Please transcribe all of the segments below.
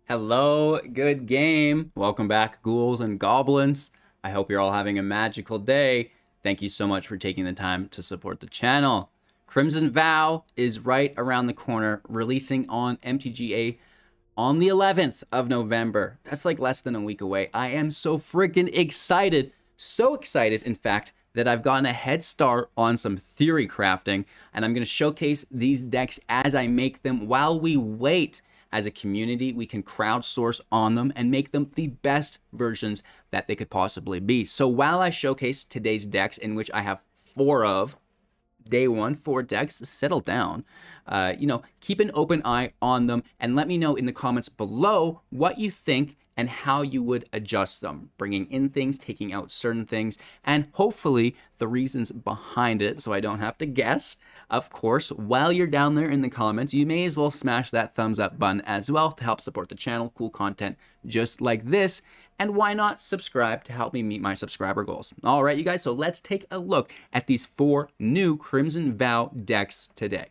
Hello, good game. Welcome back, ghouls and goblins. I hope you're all having a magical day. Thank you so much for taking the time to support the channel. Crimson Vow is right around the corner, releasing on MTGA on the 11th of November. That's like less than a week away. I am so freaking excited. So excited, in fact, that I've gotten a head start on some theory crafting, and I'm going to showcase these decks as I make them while we wait. As a community, we can crowdsource on them and make them the best versions that they could possibly be. So while I showcase today's decks, in which I have day one, 4 decks, settle down. Keep an open eye on them and let me know in the comments below what you think and how you would adjust them, bringing in things, taking out certain things, and hopefully the reasons behind it so I don't have to guess. Of course, while you're down there in the comments, you may as well smash that thumbs up button as well to help support the channel, cool content just like this. And why not subscribe to help me meet my subscriber goals? All right, you guys, so let's take a look at these 4 new Crimson Vow decks today.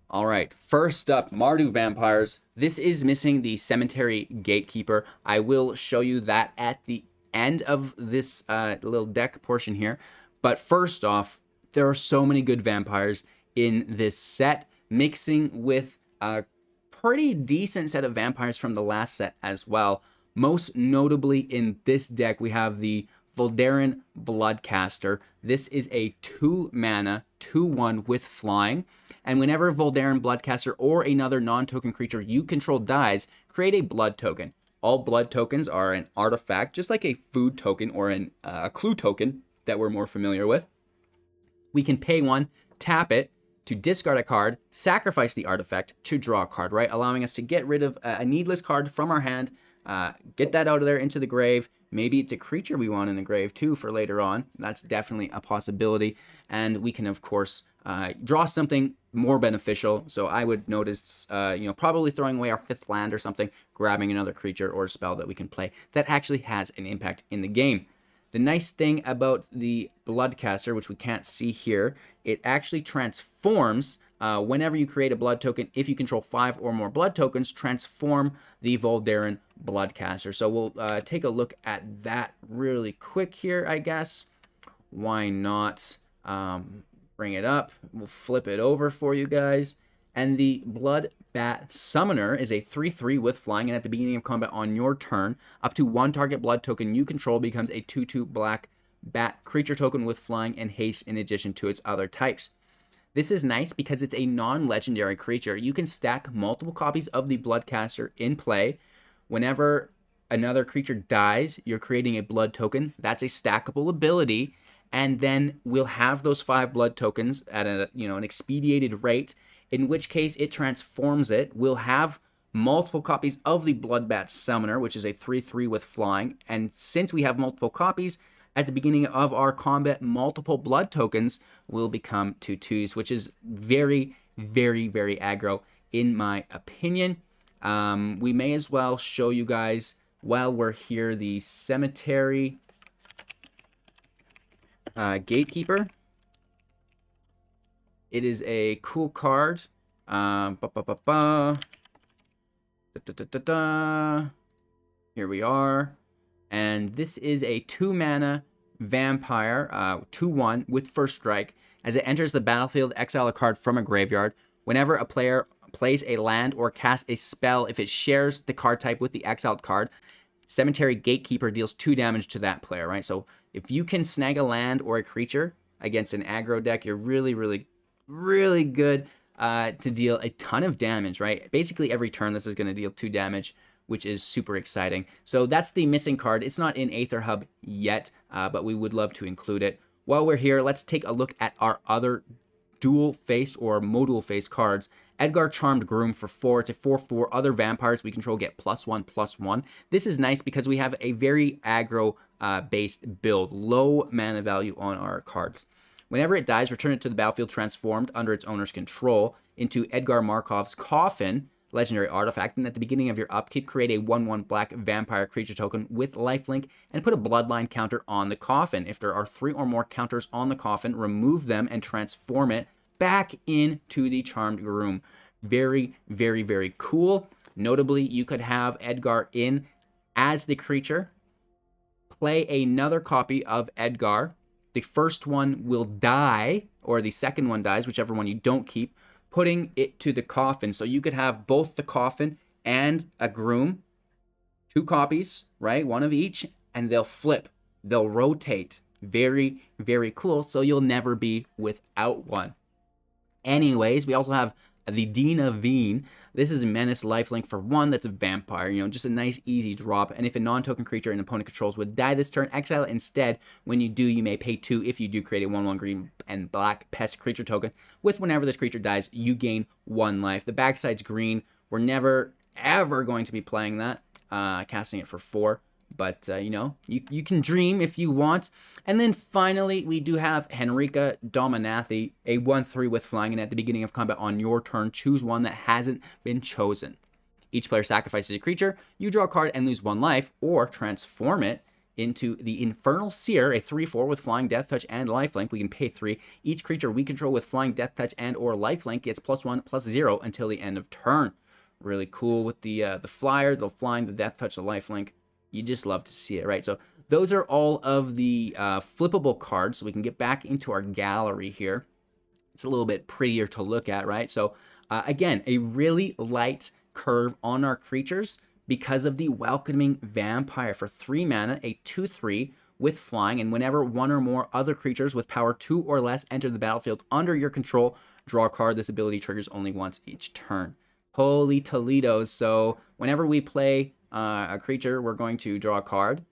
All right, first up, Mardu Vampires. This is missing the Cemetery Gatekeeper. I will show you that at the end of this little deck portion here. But first off, there are so many good vampires in this set, mixing with a pretty decent set of vampires from the last set as well. Most notably in this deck, we have the Voldaren Bloodcaster. This is a 2-mana, 2/1 with flying. And whenever Voldaren Bloodcaster or another non-token creature you control dies, create a blood token. All blood tokens are an artifact, just like a food token or a clue token that we're more familiar with. We can pay 1, tap it to discard a card, sacrifice the artifact to draw a card, right? Allowing us to get rid of a needless card from our hand, get that out of there into the grave. Maybe it's a creature we want in the grave too for later on. That's definitely a possibility. And we can, of course, draw something more beneficial. So I would notice, probably throwing away our 5th land or something, grabbing another creature or spell that we can play that actually has an impact in the game. The nice thing about the Bloodcaster, which we can't see here, it actually transforms whenever you create a blood token. If you control 5 or more blood tokens, transform the Voldaren Bloodcaster. So we'll take a look at that really quick here, I guess. Why not bring it up? We'll flip it over for you guys. And the Bloodbat Summoner is a 3/3 with flying, and at the beginning of combat on your turn, up to 1 target blood token you control becomes a 2/2 black bat creature token with flying and haste in addition to its other types. This is nice because it's a non-legendary creature. You can stack multiple copies of the Bloodcaster in play. Whenever another creature dies, you're creating a blood token. That's a stackable ability, and then we'll have those 5 blood tokens at an expedited rate, in which case it transforms it. We'll have multiple copies of the Bloodbat Summoner, which is a 3/3 with flying, and since we have multiple copies, at the beginning of our combat, multiple blood tokens will become 2/2s, which is very, very, very aggro in my opinion. We may as well show you guys, while we're here, the Cemetery Gatekeeper. It is a cool card. Here we are. And this is a 2-mana vampire, 2/1 with first strike. As it enters the battlefield, exile a card from a graveyard. Whenever a player plays a land or casts a spell, if it shares the card type with the exiled card, Cemetery Gatekeeper deals 2 damage to that player, right? So if you can snag a land or a creature against an aggro deck, you're really, really, really good to deal a ton of damage, right? Basically every turn this is going to deal 2 damage, which is super exciting. So that's the missing card. It's not in Aether Hub yet, but we would love to include it. While we're here, let's take a look at our other dual-faced or modal-faced cards. Edgar Charmed Groom for 4. It's a 4/4. Other vampires we control get +1/+1. This is nice because we have a very aggro-based build. Low mana value on our cards. Whenever it dies, return it to the battlefield transformed under its owner's control into Edgar Markov's Coffin, legendary artifact, and at the beginning of your upkeep, create a 1/1 black vampire creature token with lifelink and put a bloodline counter on the coffin. If there are 3 or more counters on the coffin, remove them and transform it back into the Charmed Groom. Very, very, very cool. Notably, you could have Edgar in as the creature, play another copy of Edgar. The first one will die, or the second one dies, whichever one you don't keep, putting it to the coffin. So you could have both the coffin and a groom, 2 copies, right? One of each, and they'll flip. They'll rotate. Very, very cool. So you'll never be without one. Anyways, we also have the Dina Veen. This is a Menace lifelink for 1 that's a vampire, you know, just a nice easy drop. And if a non-token creature an opponent controls would die this turn, exile it instead. When you do, you may pay 2 if you do create a 1/1 green and black pest creature token. With whenever this creature dies, you gain 1 life. The backside's green. We're never, ever going to be playing that, casting it for 4. But, you know, you can dream if you want. And then finally, we do have Henrika Dominathi, a 1/3 with flying. And at the beginning of combat on your turn, choose one that hasn't been chosen. Each player sacrifices a creature. You draw a card and lose 1 life, or transform it into the Infernal Seer, a 3/4 with flying, death touch, and lifelink. We can pay 3. Each creature we control with flying, death touch, and or lifelink gets +1/+0 until the end of turn. Really cool with the flyers, the flying, the death touch, the lifelink. You just love to see it, right? So those are all of the flippable cards. So we can get back into our gallery here. It's a little bit prettier to look at, right? So again, a really light curve on our creatures because of the Welcoming Vampire for 3 mana, a 2/3 with flying. And whenever 1 or more other creatures with power 2 or less enter the battlefield under your control, draw a card. This ability triggers only once each turn. Holy Toledo's. So whenever we play a creature, we're going to draw a card.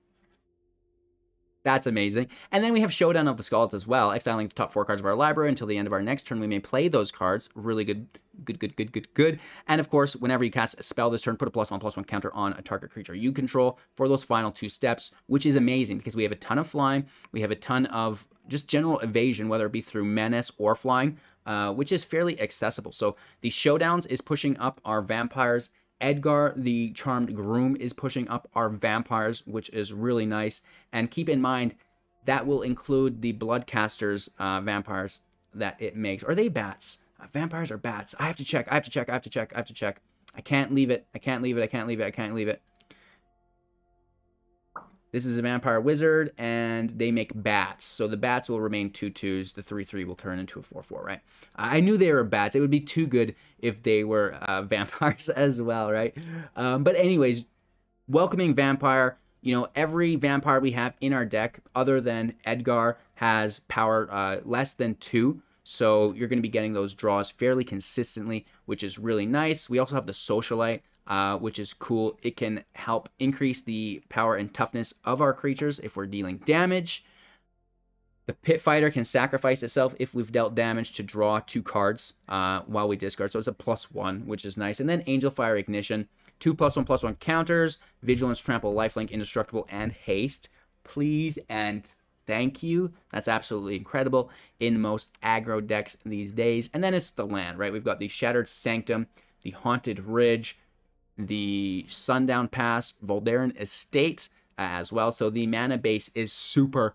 That's amazing. And then we have Showdown of the Skalds as well, exiling the top 4 cards of our library until the end of our next turn. We may play those cards. Really good. And of course, whenever you cast a spell this turn, put a +1/+1 counter on a target creature you control for those final 2 steps, which is amazing because we have a ton of flying. We have a ton of just general evasion, whether it be through menace or flying, which is fairly accessible. So the Showdowns is pushing up our vampires. Edgar, the Charmed Groom, is pushing up our vampires, which is really nice. And keep in mind, that will include the Bloodcasters vampires that it makes. Are they bats? Vampires are bats. I have to check. I can't leave it. This is a vampire wizard, and they make bats. So the bats will remain 2/2s. The 3/3 will turn into a 4/4, right? I knew they were bats. It would be too good if they were vampires as well, right? But anyways, Welcoming Vampire. You know, every vampire we have in our deck, other than Edgar, has power less than 2. So you're going to be getting those draws fairly consistently, which is really nice. We also have the Socialite, which is cool. It can help increase the power and toughness of our creatures if we're dealing damage. The Pit Fighter can sacrifice itself if we've dealt damage to draw 2 cards while we discard. So it's a +1, which is nice. And then Angel Fire Ignition, 2 +1/+1 counters, Vigilance, Trample, Lifelink, Indestructible, and Haste. Please and thank you. That's absolutely incredible in most aggro decks these days. And then it's the land, right? We've got the Shattered Sanctum, the Haunted Ridge, the Sundown Pass, Voldaren Estate as well. So the mana base is super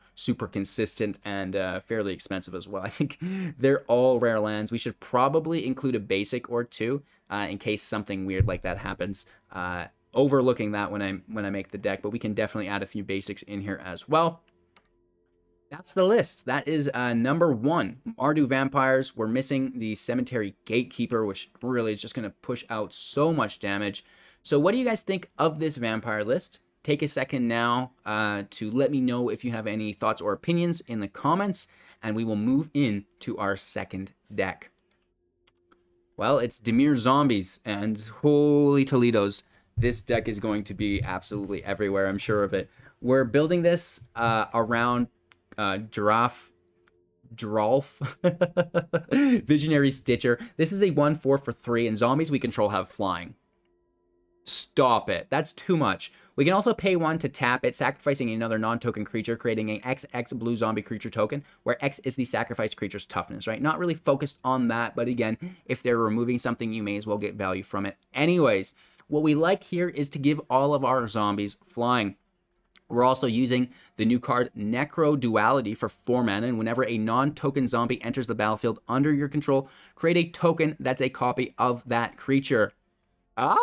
consistent and fairly expensive as well. I think they're all rare lands. We should probably include a basic or 2 in case something weird like that happens. Overlooking that when I make the deck, but we can definitely add a few basics in here as well. That's the list. That is number 1, Mardu Vampires. We're missing the Cemetery Gatekeeper, which really is just going to push out so much damage. So what do you guys think of this vampire list? Take a second now to let me know if you have any thoughts or opinions in the comments, and we will move in to our second deck. Well, it's Dimir Zombies, and holy Toledo's. This deck is going to be absolutely everywhere, I'm sure of it. We're building this around Drolf, Visionary Stitcher. This is a 1/4 for 3, and zombies we control have flying. Stop it. That's too much. We can also pay 1 to tap it, sacrificing another non-token creature, creating an XX blue zombie creature token, where X is the sacrificed creature's toughness, right? Not really focused on that, but again, if they're removing something, you may as well get value from it. Anyways, what we like here is to give all of our zombies flying. We're also using the new card Necro Duality for 4 mana, and whenever a non-token zombie enters the battlefield under your control, create a token that's a copy of that creature. Ah,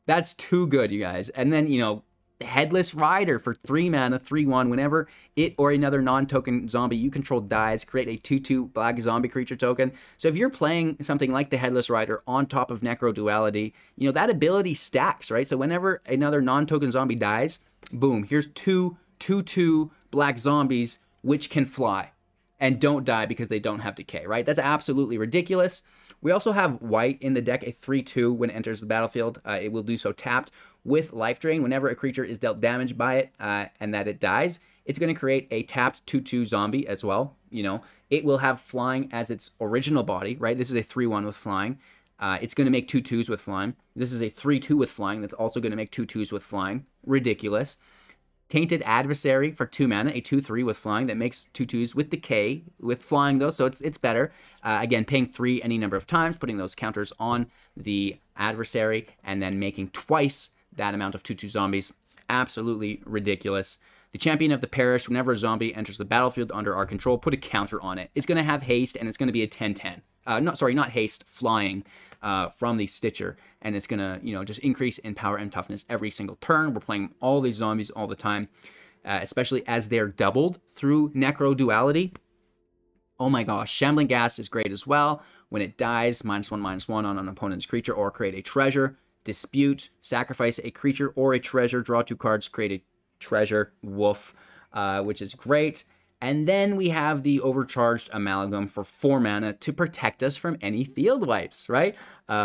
that's too good, you guys. And then, you know, Headless Rider for 3 mana, 3/1. Whenever it or another non-token zombie you control dies, create a 2/2 black zombie creature token. So if you're playing something like the Headless Rider on top of Necro Duality, you know, that ability stacks, right? So whenever another non-token zombie dies, boom, here's 2/2 black zombies which can fly and don't die because they don't have decay, right? That's absolutely ridiculous. We also have white in the deck, a 3/2 when it enters the battlefield. It will do so tapped with life drain. Whenever a creature is dealt damage by it and that it dies, it's going to create a tapped 2/2 zombie as well. You know, it will have flying as its original body, right? This is a 3/1 with flying. It's going to make 2/2s with flying. This is a 3/2 with flying. That's also going to make 2/2s with flying. Ridiculous. Tainted Adversary for 2 mana, a 2/3 with flying that makes 2/2s with decay, with flying though, so it's better. Again, paying 3 any number of times, putting those counters on the adversary, and then making twice that amount of 2/2 zombies. Absolutely ridiculous. The Champion of the Parish, whenever a zombie enters the battlefield under our control, put a counter on it. It's going to have haste, and it's going to be a 10/10. Not haste, flying from the Stitcher. And it's going to, you know, just increase in power and toughness every single turn. We're playing all these zombies all the time, especially as they're doubled through Necro Duality. Oh my gosh, Shambling Gas is great as well. When it dies, -1/-1 on an opponent's creature, or create a treasure. Dispute, sacrifice a creature or a treasure, draw 2 cards, create a treasure, woof, which is great. And then we have the Overcharged Amalgam for 4 mana to protect us from any field wipes, right?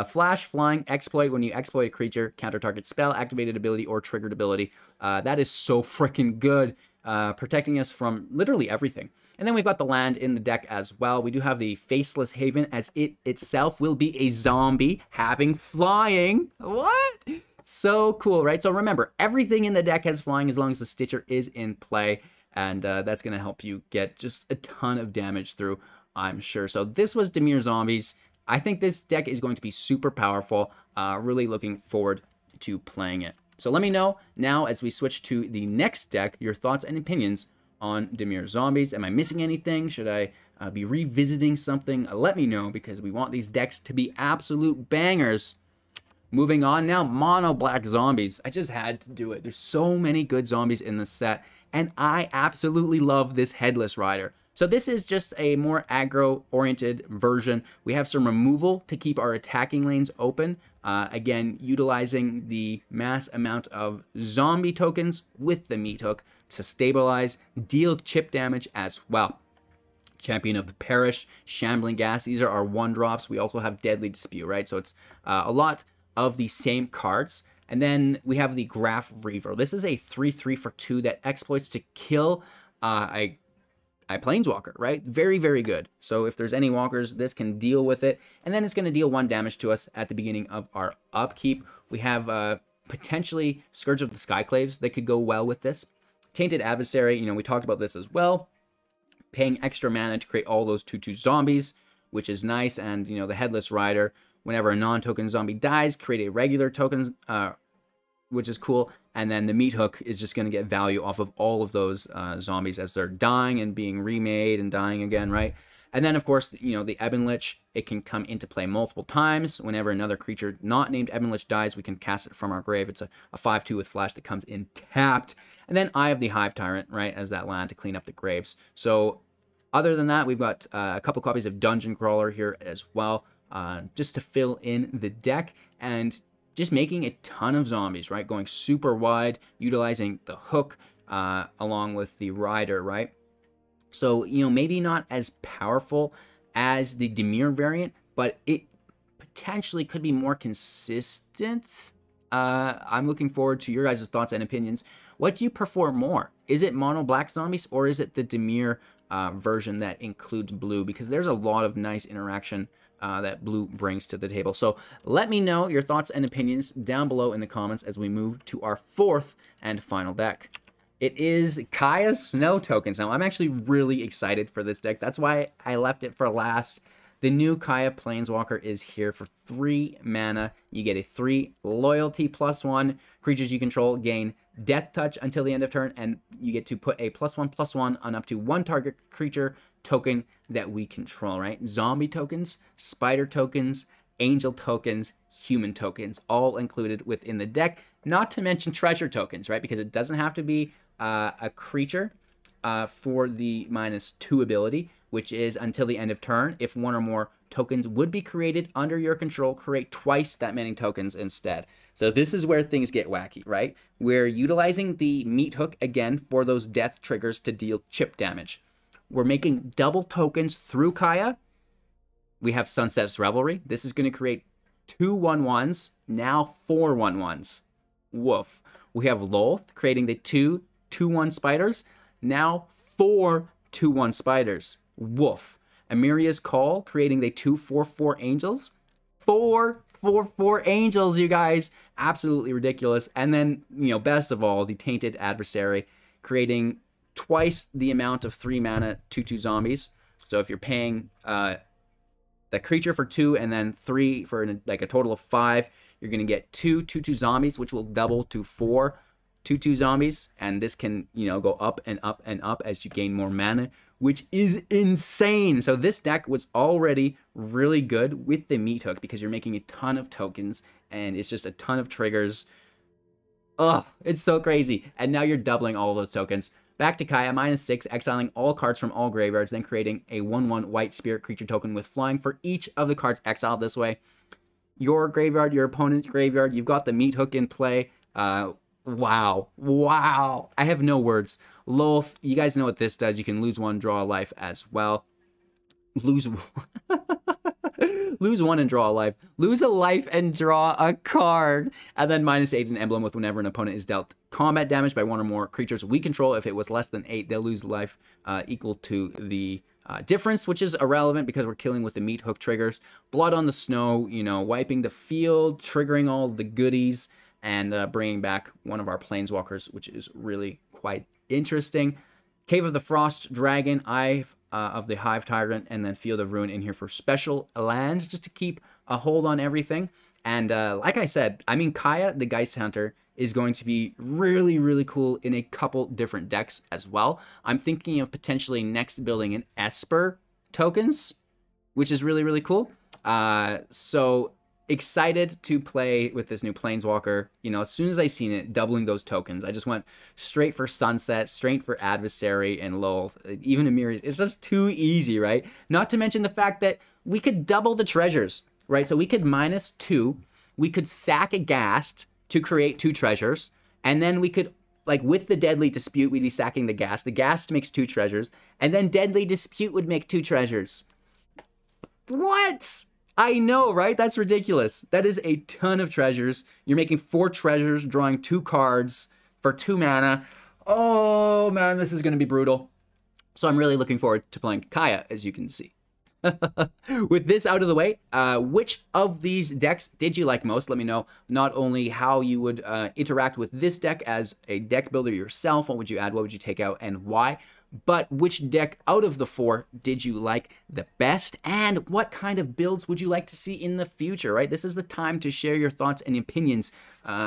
Flash, flying, exploit. When you exploit a creature, counter target spell, activated ability, or triggered ability. That is so freaking good, protecting us from literally everything. And then we've got the land in the deck as well. We do have the Faceless Haven, as it itself will be a zombie having flying. What? So cool, right? So remember, everything in the deck has flying as long as the Stitcher is in play. And that's going to help you get just a ton of damage through, I'm sure. So this was Dimir Zombies. I think this deck is going to be super powerful. Really looking forward to playing it. So let me know now, as we switch to the next deck, your thoughts and opinions on Dimir Zombies. Am I missing anything? Should I be revisiting something? Let me know, because we want these decks to be absolute bangers. Moving on now, Mono Black Zombies. I just had to do it. There's so many good zombies in this set, and I absolutely love this Headless Rider. So this is just a more aggro-oriented version. We have some removal to keep our attacking lanes open. Again, utilizing the mass amount of zombie tokens with the meat hook to stabilize, deal chip damage as well. Champion of the Parish, Shambling Gas. These are our 1-drops. We also have Deadly Dispute, right? So it's a lot of the same cards. And then we have the Graph Reaver. This is a 3/3 for 2 that exploits to kill a Planeswalker, right? Very, very good. So if there's any walkers, this can deal with it. And then it's going to deal 1 damage to us at the beginning of our upkeep. We have potentially Scourge of the Skyclaves that could go well with this. Tainted Adversary, you know, we talked about this as well. Paying extra mana to create all those 2/2 zombies, which is nice. And, you know, the Headless Rider, whenever a non-token zombie dies, create a regular token, which is cool. And then the meat hook is just going to get value off of all of those zombies as they're dying and being remade and dying again, right? And then, of course, you know, the Ebon Lich, it can come into play multiple times. Whenever another creature not named Ebon Lich dies, we can cast it from our grave. It's a 5/2 with flash that comes in tapped. And then Eye of the Hive Tyrant, right, as that land to clean up the graves. So other than that, we've got a couple copies of Dungeon Crawler here as well, just to fill in the deck, and just making a ton of zombies, right? Going super wide, utilizing the hook along with the rider, right? So, you know, maybe not as powerful as the Dimir variant, but it potentially could be more consistent. I'm looking forward to your guys' thoughts and opinions. What do you prefer more? Is it Mono Black Zombies, or is it the Dimir version that includes blue? Because there's a lot of nice interaction that blue brings to the table. So let me know your thoughts and opinions down below in the comments as we move to our 4th and final deck. It is Kaeya Snow Tokens. Now, I'm actually really excited for this deck. That's why I left it for last. The new Kaeya Planeswalker is here for 3 mana. You get a 3 loyalty +1. Creatures you control gain Death Touch until the end of turn, and you get to put a +1/+1 on up to one target creature token that we control, right? Zombie tokens, spider tokens, angel tokens, human tokens, all included within the deck. Not to mention treasure tokens, right? Because it doesn't have to be a creature for the -2 ability, which is until the end of turn. If one or more tokens would be created under your control, create twice that many tokens instead. So this is where things get wacky, right? We're utilizing the meat hook again for those death triggers to deal chip damage. We're making double tokens through Kaeya. We have Sunset's Revelry. This is going to create 2 1/1s, now 4 1/1s. Woof. We have Lolth creating the 2 2/1 spiders, now 4 2/1 spiders. Woof. Amiria's Call creating the 2 4/4 angels. 4 4/4 angels, you guys. Absolutely ridiculous. And then, best of all, the Tainted Adversary creating twice the amount of 3 mana 2/2 zombies. So if you're paying the creature for 2 and then 3 for like a total of 5, you're going to get 2 2/2 zombies, which will double to 4 2/2 zombies. And this can, go up and up and up as you gain more mana, which is insane. So this deck was already really good with the meat hook because you're making a ton of tokens and it's just a ton of triggers. Ugh, it's so crazy. And now you're doubling all of those tokens. Back to Kaeya, -6, exiling all cards from all graveyards, then creating a 1/1 white spirit creature token with flying for each of the cards exiled this way. Your graveyard, your opponent's graveyard, you've got the meat hook in play. Wow. I have no words. Lolth, you guys know what this does. You can lose 1, draw a life as well. Lose 1 and draw a life. Lose a life and draw a card. And then -8 an emblem with whenever an opponent is dealt combat damage by 1 or more creatures we control. If it was less than 8, they'll lose life equal to the difference, which is irrelevant because we're killing with the meat hook triggers. Blood on the Snow, wiping the field, triggering all the goodies, and bringing back one of our planeswalkers, which is really quite interesting. Cave of the Frost Dragon, Eye of the Hive Tyrant, and then Field of Ruin in here for special lands, just to keep a hold on everything. And like I said, Kaeya, the Geist Hunter, is going to be really, really cool in a couple different decks as well. I'm thinking of potentially next building an Esper tokens, which is really, really cool. So excited to play with this new Planeswalker. As soon as I seen it, doubling those tokens, I just went straight for Sunset, straight for Adversary and Lolth. Even Amir, it's just too easy, right? Not to mention the fact that we could double the treasures, right? So we could -2, we could sack a Ghast to create 2 treasures, and then we could, like with the Deadly Dispute, we'd be sacking the Ghast. The Ghast makes 2 treasures, and then Deadly Dispute would make 2 treasures. What? I know, right? That's ridiculous. That is a ton of treasures. You're making 4 treasures, drawing 2 cards for 2 mana. Oh, man, this is going to be brutal. So I'm really looking forward to playing Kaeya, as you can see. With this out of the way, which of these decks did you like most? Let me know not only how you would interact with this deck as a deck builder yourself, what would you add, what would you take out, and why, but which deck out of the 4 did you like the best, and what kind of builds would you like to see in the future, right? This is the time to share your thoughts and opinions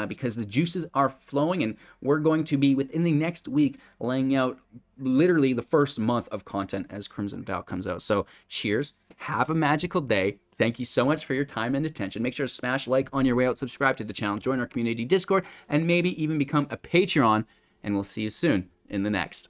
because the juices are flowing, and we're going to be, within the next week, laying out literally the first month of content as Crimson Vow comes out. So cheers, have a magical day. Thank you so much for your time and attention. Make sure to smash like on your way out, subscribe to the channel, join our community Discord, and maybe even become a Patreon, and we'll see you soon in the next.